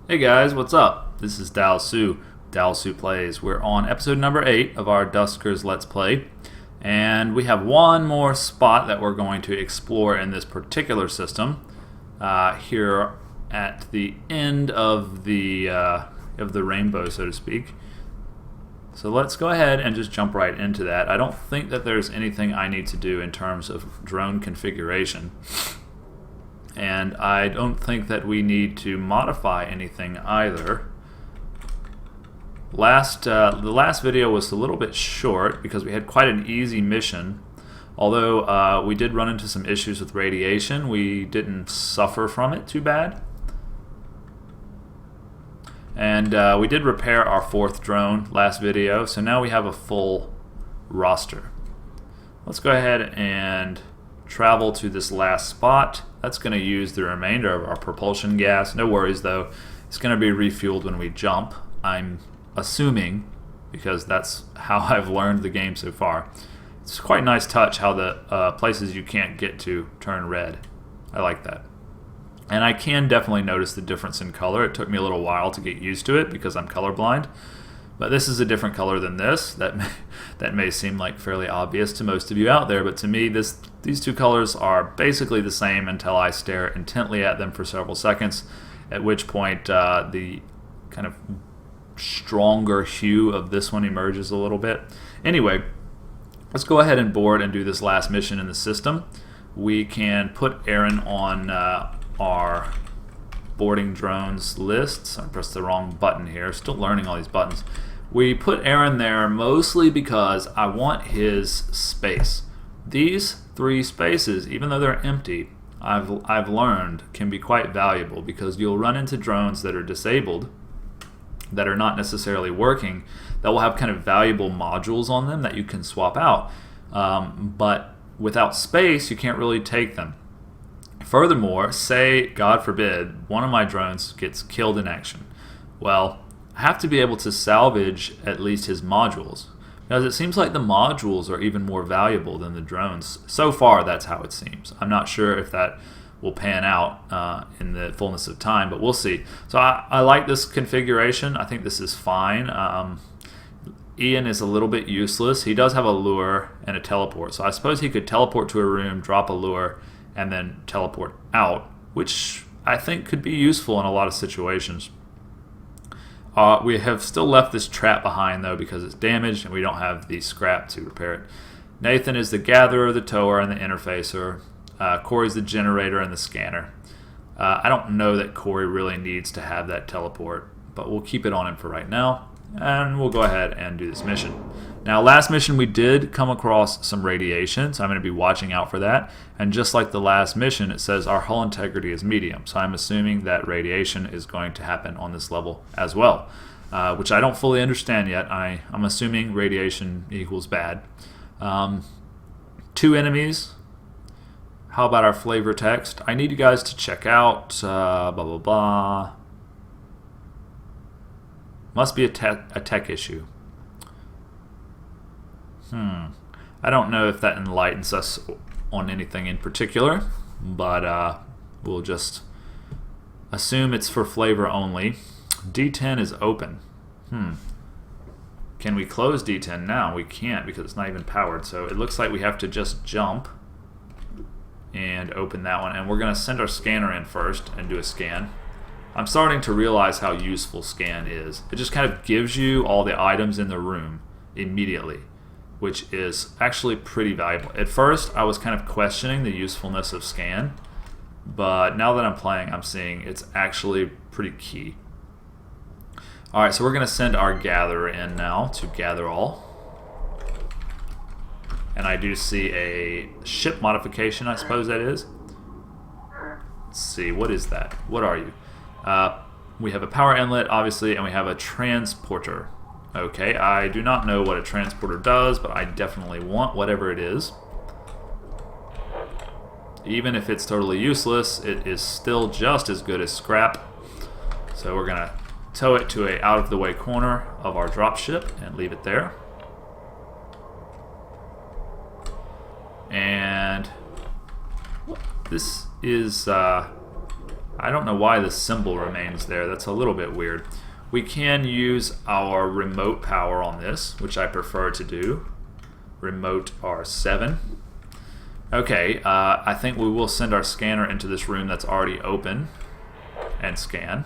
Hey guys, what's up? This is Dalsu. Dalsu Plays. We're on episode number 8 of our Duskers Let's Play, and we have one more spot that we're going to explore in this particular system here at the end of the rainbow, so to speak. So let's go ahead and just jump right into that. I don't think that there's anything I need to do in terms of drone configuration. And I don't think that we need to modify anything either. The last video was a little bit short because we had quite an easy mission. Although we did run into some issues with radiation, we didn't suffer from it too bad. And we did repair our 4th drone last video, so now we have a full roster. Let's go ahead and travel to this last spot. That's going to use the remainder of our propulsion gas. No worries though, it's going to be refueled when we jump, I'm assuming, because that's how I've learned the game so far. It's quite a nice touch how the places you can't get to turn red. I like that. And I can definitely notice the difference in color. It took me a little while to get used to it because I'm colorblind. But this is a different color than this. That may seem like fairly obvious to most of you out there, but to me these two colors are basically the same until I stare intently at them for several seconds, at which point the kind of stronger hue of this one emerges a little bit. Anyway, let's go ahead and board and do this last mission in the system. We can put Aaron on our boarding drones lists. I pressed the wrong button here. Still learning all these buttons. We put Aaron there mostly because I want his space. These 3 spaces, even though they're empty, I've learned can be quite valuable because you'll run into drones that are disabled, that are not necessarily working, that will have kind of valuable modules on them that you can swap out. But without space, you can't really take them. Furthermore, say, God forbid, one of my drones gets killed in action. Well, I have to be able to salvage at least his modules, because it seems like the modules are even more valuable than the drones. So far, that's how it seems. I'm not sure if that will pan out in the fullness of time, but we'll see. So I like this configuration. I think this is fine. Ian is a little bit useless. He does have a lure and a teleport, so I suppose he could teleport to a room, drop a lure, and then teleport out, which I think could be useful in a lot of situations. We have still left this trap behind though because it's damaged and we don't have the scrap to repair it. Nathan is the gatherer, the tower, and the interfacer. Corey's the generator and the scanner. I don't know that Corey really needs to have that teleport, but we'll keep it on him for right now, and we'll go ahead and do this mission. Now, last mission we did come across some radiation, so I'm going to be watching out for that. And just like the last mission, it says our hull integrity is medium, so I'm assuming that radiation is going to happen on this level as well, which I don't fully understand yet. I'm assuming radiation equals bad. 2 enemies. How about our flavor text? I need you guys to check out blah blah blah. Must be a tech issue. I don't know if that enlightens us on anything in particular, but we'll just assume it's for flavor only. D10 is open. Can we close D10 now? We can't because it's not even powered, so it looks like we have to just jump and open that one. And we're going to send our scanner in first and do a scan. I'm starting to realize how useful scan is. It just kind of gives you all the items in the room immediately, which is actually pretty valuable. At first, I was kind of questioning the usefulness of scan, but now that I'm playing, I'm seeing it's actually pretty key. Alright, so we're going to send our gatherer in now to gather all. And I do see a ship modification, I suppose that is. Let's see, what is that? What are you? We have a power inlet, obviously, and we have a transporter. Okay, I do not know what a transporter does, but I definitely want whatever it is. Even if it's totally useless, it is still just as good as scrap. So we're going to tow it to a out-of-the-way corner of our dropship and leave it there. And this is I don't know why the symbol remains there. That's a little bit weird. We can use our remote power on this, which I prefer to do. Remote R7. Okay, I think we will send our scanner into this room that's already open and scan.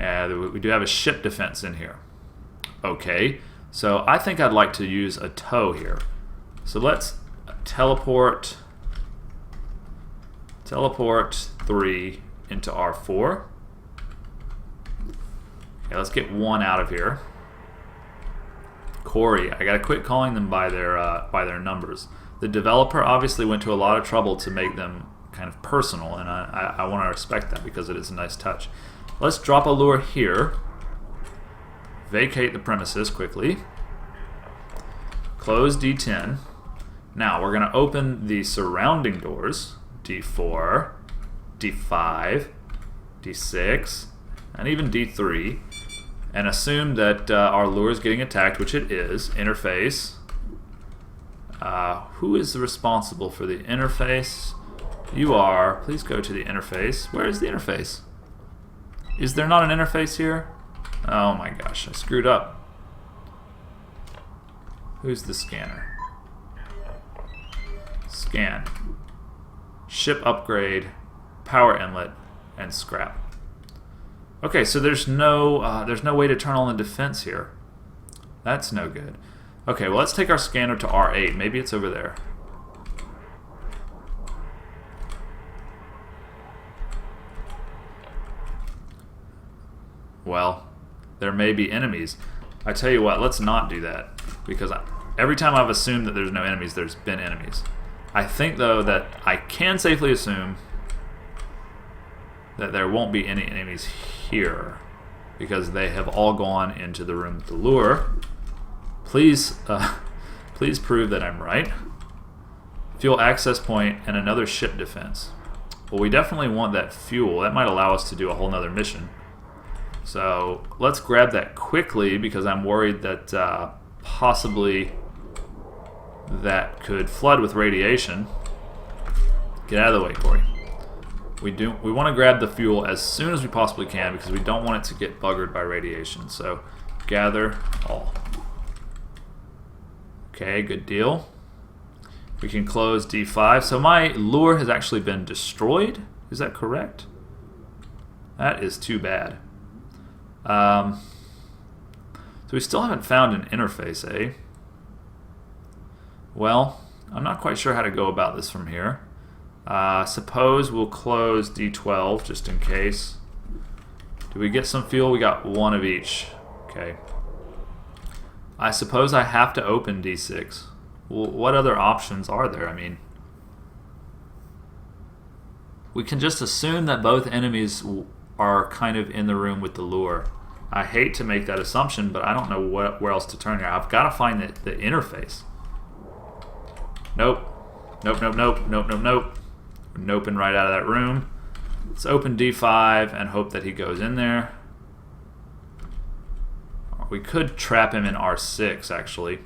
And we do have a ship defense in here. Okay, so I think I'd like to use a tow here. So let's teleport 3 into R4. Okay, let's get 1 out of here. Corey, I gotta quit calling them by their numbers. The developer obviously went to a lot of trouble to make them kind of personal, and I want to respect that because it is a nice touch. Let's drop a lure here. Vacate the premises quickly. Close D10. Now we're going to open the surrounding doors. D4, D5, D6, and even D3. And assume that our lure is getting attacked, which it is. Interface. Who is responsible for the interface? You are. Please go to the interface. Where is the interface? Is there not an interface here? Oh my gosh, I screwed up. Who's the scanner? Scan. Ship upgrade, power inlet, and scrap. Okay, so there's no way to turn on the defense here. That's no good. Okay, well let's take our scanner to R8. Maybe it's over there. Well, there may be enemies. I tell you what, let's not do that, because every time I've assumed that there's no enemies, there's been enemies. I think, though, that I can safely assume that there won't be any enemies here, because they have all gone into the room with the lure. Please, please prove that I'm right. Fuel access point and another ship defense. Well, we definitely want that fuel. That might allow us to do a whole nother mission. So let's grab that quickly, because I'm worried that possibly that could flood with radiation. Get out of the way, Corey. We want to grab the fuel as soon as we possibly can, because we don't want it to get buggered by radiation. So gather all. Okay, good deal. We can close D5. So my lure has actually been destroyed. Is that correct? That is too bad. So we still haven't found an interface, eh? Well, I'm not quite sure how to go about this from here. Suppose we'll close D12 just in case. Do we get some fuel? We got 1 of each. Okay. I suppose I have to open D6. Well, what other options are there? I mean, we can just assume that both enemies are kind of in the room with the lure. I hate to make that assumption, but I don't know where else to turn here. I've got to find the interface. Nope. Nope, nope, nope, nope, nope, nope. We're noping right out of that room. Let's open D5 and hope that he goes in there. We could trap him in R6, actually.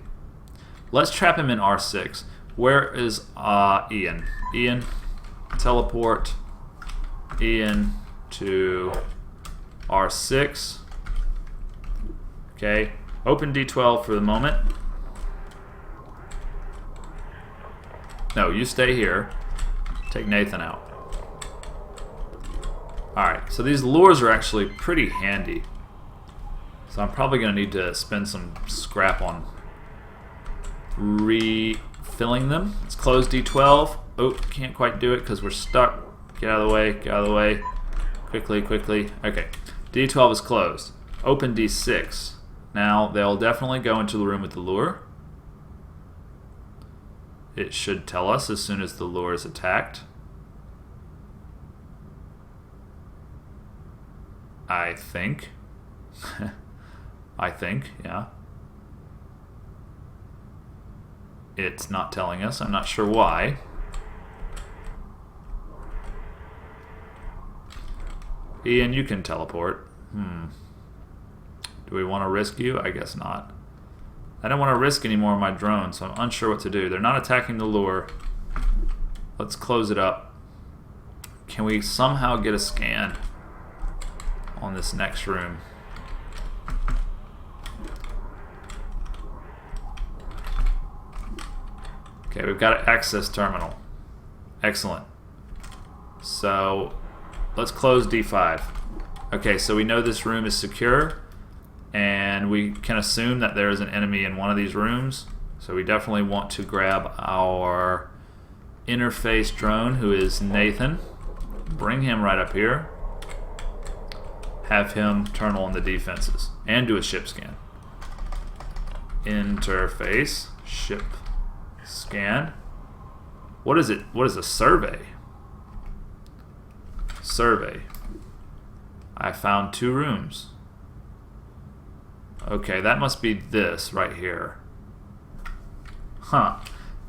Let's trap him in R6. Where is Ian? Ian, teleport Ian to R6. Okay, open D12 for the moment. No, you stay here. Take Nathan out. Alright, so these lures are actually pretty handy. So I'm probably going to need to spend some scrap on refilling them. Let's close D12. Oh, can't quite do it because we're stuck. Get out of the way, get out of the way. Quickly, quickly. Okay, D12 is closed. Open D6. Now, they'll definitely go into the room with the lure. It should tell us as soon as the lure is attacked. I think. I think, yeah. It's not telling us. I'm not sure why. Ian, you can teleport. Do we want to risk you? I guess not. I don't want to risk any more of my drone, so I'm unsure what to do. They're not attacking the lure. Let's close it up. can we somehow get a scan on this next room? Okay, we've got an access terminal. Excellent. So let's close D5. Okay, so we know this room is secure, and we can assume that there is an enemy in one of these rooms. So we definitely want to grab our interface drone, who is Nathan. Bring him right up here. Have him turn on the defenses and do a ship scan. Interface, ship scan. What is it? What is a survey? Survey. I found 2 rooms. Okay, that must be this right here. Huh.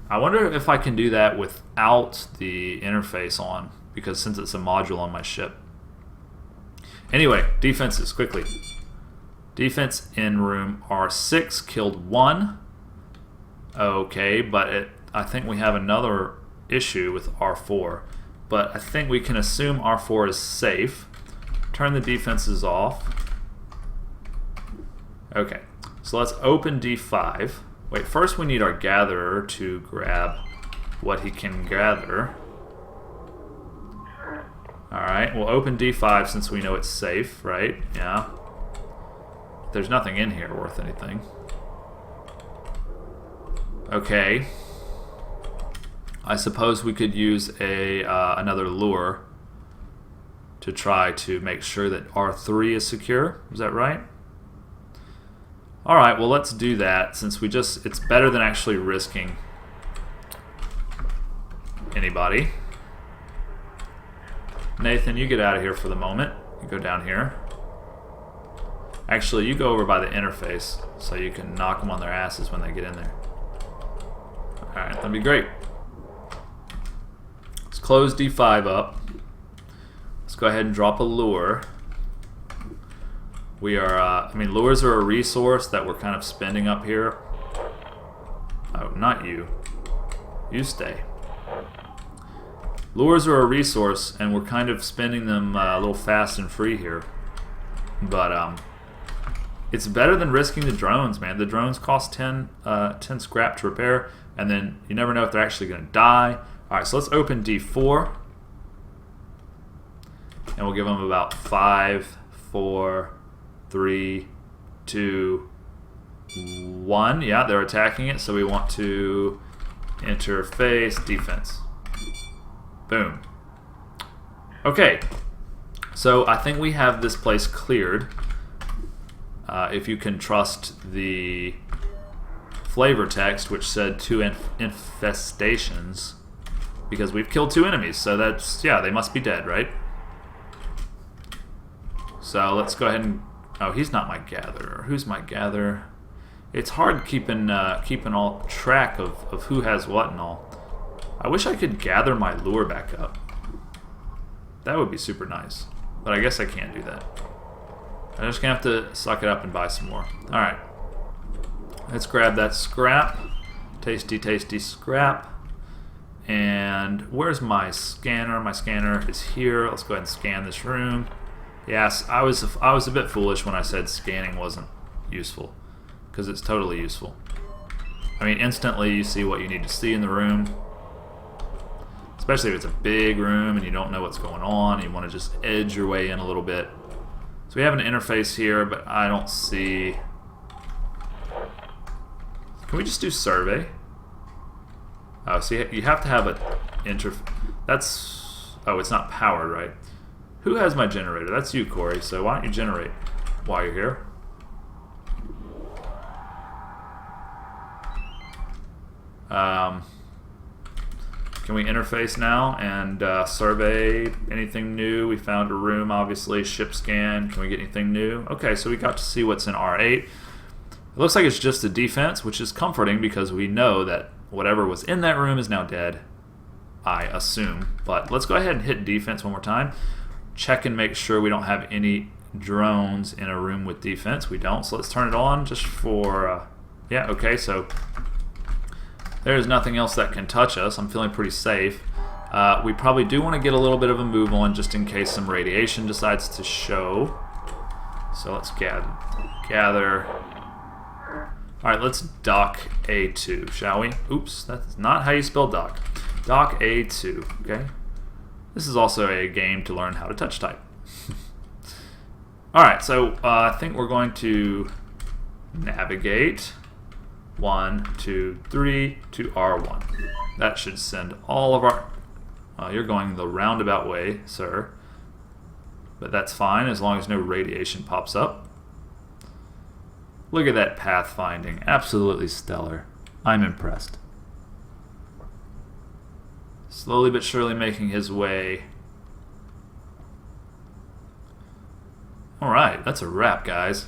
I wonder if I can do that without the interface on, because since it's a module on my ship. Anyway, defenses, quickly. Defense in room R6 killed 1. Okay, but I think we have another issue with R4. But I think we can assume R4 is safe. Turn the defenses off. Okay, so let's open D5. Wait, first we need our gatherer to grab what he can gather. Alright, we'll open D5 since we know it's safe, right? Yeah. There's nothing in here worth anything. Okay. I suppose we could use another lure to try to make sure that R3 is secure. Is that right? Alright, well let's do that since it's better than actually risking anybody. Nathan, you get out of here for the moment. You go down here. Actually, you go over by the interface so you can knock them on their asses when they get in there. Alright, that'd be great. Let's close D5 up. Let's go ahead and drop a lure. We are, lures are a resource that we're kind of spending up here. Oh, not you. You stay. Lures are a resource, and we're kind of spending them a little fast and free here. But, it's better than risking the drones, man. The drones cost 10 scrap to repair, and then you never know if they're actually going to die. Alright, so let's open D4. And we'll give them about 5, 4, 3, 2, 1. Yeah, they're attacking it, so we want to interface defense. Boom. Okay, so I think we have this place cleared. If you can trust the flavor text, which said 2 infestations, because we've killed 2 enemies, so that's, yeah, they must be dead, right? So let's go ahead and... Oh, he's not my gatherer. Who's my gatherer? It's hard keeping all track of who has what and all. I wish I could gather my lure back up. That would be super nice. But I guess I can't do that. I'm just going to have to suck it up and buy some more. Alright. Let's grab that scrap. Tasty, tasty scrap. And where's my scanner? My scanner is here. Let's go ahead and scan this room. Yes, I was a bit foolish when I said scanning wasn't useful, because it's totally useful. I mean, instantly you see what you need to see in the room, especially if it's a big room and you don't know what's going on and you want to just edge your way in a little bit. So we have an interface here, but I don't see... Can we just do survey? Oh, see, you have to have a that's... Oh, it's not powered, right? Who has my generator? That's you, Corey. So why don't you generate while you're here? Can we interface now and survey anything new? We found a room, obviously. Ship scan. Can we get anything new? Okay, so we got to see what's in R8. It looks like it's just a defense, which is comforting because we know that whatever was in that room is now dead, I assume. But let's go ahead and hit defense one more time. Check and make sure we don't have any drones in a room with defense. We don't, so let's turn it on just for... yeah, okay, so there's nothing else that can touch us. I'm feeling pretty safe. We probably do want to get a little bit of a move on just in case some radiation decides to show. So let's gather. All right, let's dock A2, shall we? Oops, that's not how you spell dock. Dock A2, okay? This is also a game to learn how to touch type. All right, so I think we're going to navigate 1, 2, 3 to R1. That should send all of our... you're going the roundabout way, sir. But that's fine as long as no radiation pops up. Look at that pathfinding. Absolutely stellar. I'm impressed. Slowly but surely making his way. Alright, that's a wrap, guys.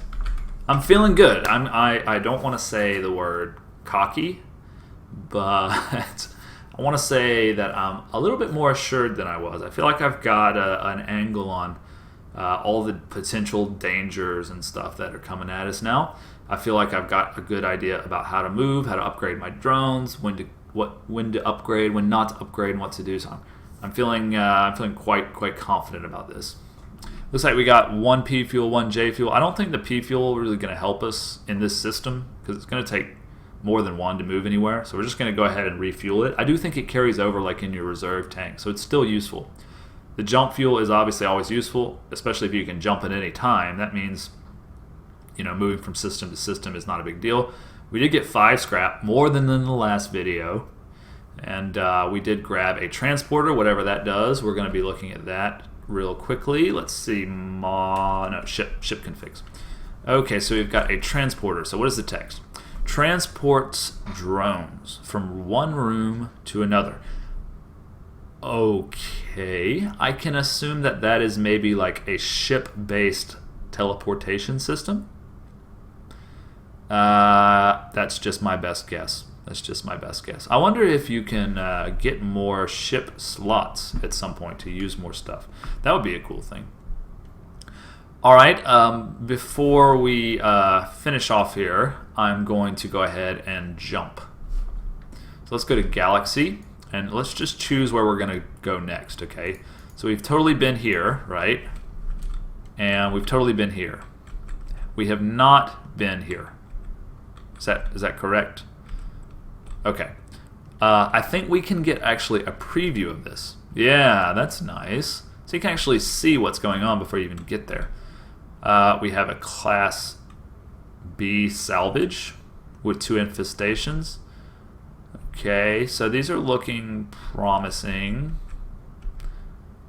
I'm feeling good. I don't want to say the word cocky, but I want to say that I'm a little bit more assured than I was. I feel like I've got an angle on all the potential dangers and stuff that are coming at us now. I feel like I've got a good idea about how to move, how to upgrade my drones, when to upgrade, when not to upgrade, and what to do. So I'm feeling quite confident about this. Looks like we got 1 P fuel, 1 J fuel. I don't think the P fuel is really going to help us in this system because it's going to take more than 1 to move anywhere. So we're just going to go ahead and refuel it. I do think it carries over like in your reserve tank, so it's still useful. The jump fuel is obviously always useful, especially if you can jump at any time. That means, you know, moving from system to system is not a big deal. We did get 5 scrap, more than in the last video. And we did grab a transporter, whatever that does. We're going to be looking at that real quickly. Let's see, ship configs. Okay, so we've got a transporter. So what is the text? Transports drones from one room to another. Okay, I can assume that that is maybe like a ship-based teleportation system. That's just my best guess. That's just my best guess. I wonder if you can get more ship slots at some point to use more stuff. That would be a cool thing. All right, before we finish off here, I'm going to go ahead and jump. So let's go to Galaxy, and let's just choose where we're going to go next, okay? So we've totally been here, right? And we've totally been here. We have not been here. Is that correct? Okay. I think we can get actually a preview of this. Yeah, that's nice. So you can actually see what's going on before you even get there. We have a Class B salvage with 2 infestations. Okay, so these are looking promising.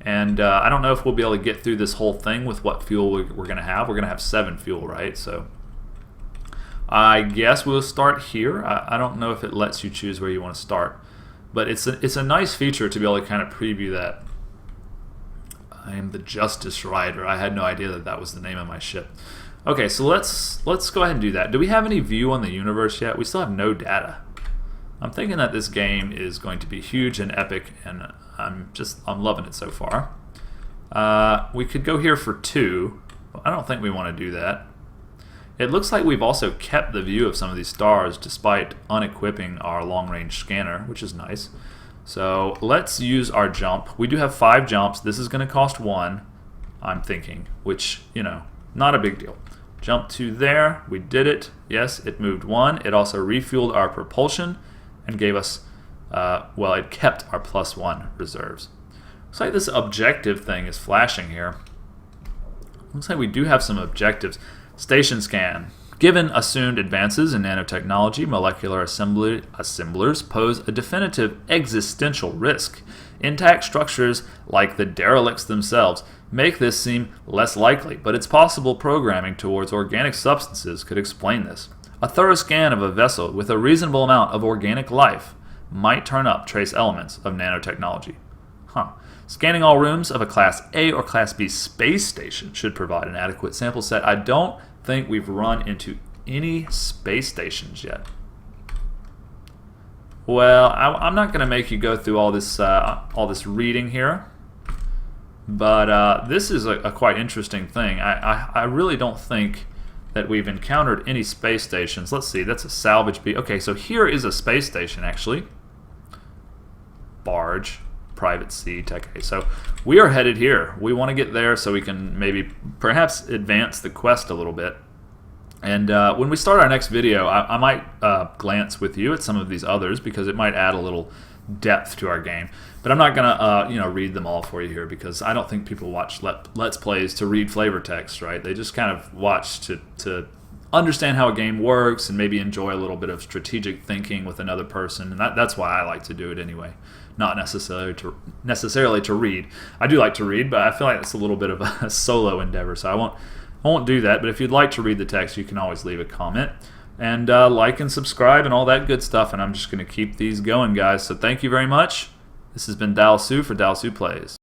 And I don't know if we'll be able to get through this whole thing with what fuel we're going to have. We're going to have 7 fuel, right? So I guess we'll start here. I don't know if it lets you choose where you want to start. But it's a nice feature to be able to kind of preview that. I am the Justice Rider. I had no idea that that was the name of my ship. Okay, so let's go ahead and do that. Do we have any view on the universe yet? We still have no data. I'm thinking that this game is going to be huge and epic, and I'm loving it so far. We could go here for 2, but I don't think we want to do that. It looks like we've also kept the view of some of these stars despite unequipping our long-range scanner, which is nice. So let's use our jump. We do have 5 jumps. This is going to cost 1, I'm thinking, which, you know, not a big deal. Jump to there. We did it. Yes, it moved 1. It also refueled our propulsion and gave us, well, it kept our +1 reserves. Looks like this objective thing is flashing here. Looks like we do have some objectives. Station scan. Given assumed advances in nanotechnology, molecular assemblers pose a definitive existential risk. Intact structures, like the derelicts themselves, make this seem less likely, but it's possible programming towards organic substances could explain this. A thorough scan of a vessel with a reasonable amount of organic life might turn up trace elements of nanotechnology. Scanning all rooms of a Class A or Class B space station should provide an adequate sample set. I don't think we've run into any space stations yet. Well, I'm not going to make you go through all this reading here, but this is a quite interesting thing. I really don't think that we've encountered any space stations. Let's see, that's a salvage B. Okay, so here is a space station actually. Barge. private sea tech A. So we are headed here. We want to get there so we can maybe perhaps advance the quest a little bit. And when we start our next video, I might glance with you at some of these others because it might add a little depth to our game. But I'm not gonna read them all for you here because I don't think people watch Let's Plays to read flavor text, right? They just kind of watch to understand how a game works and maybe enjoy a little bit of strategic thinking with another person. And that's why I like to do it anyway, not necessarily to read. I do like to read, but I feel like it's a little bit of a solo endeavor, so I won't do that. But if you'd like to read the text, you can always leave a comment. And like and subscribe and all that good stuff. And I'm just going to keep these going, guys. So thank you very much. This has been Dalsu for Dalsu Plays.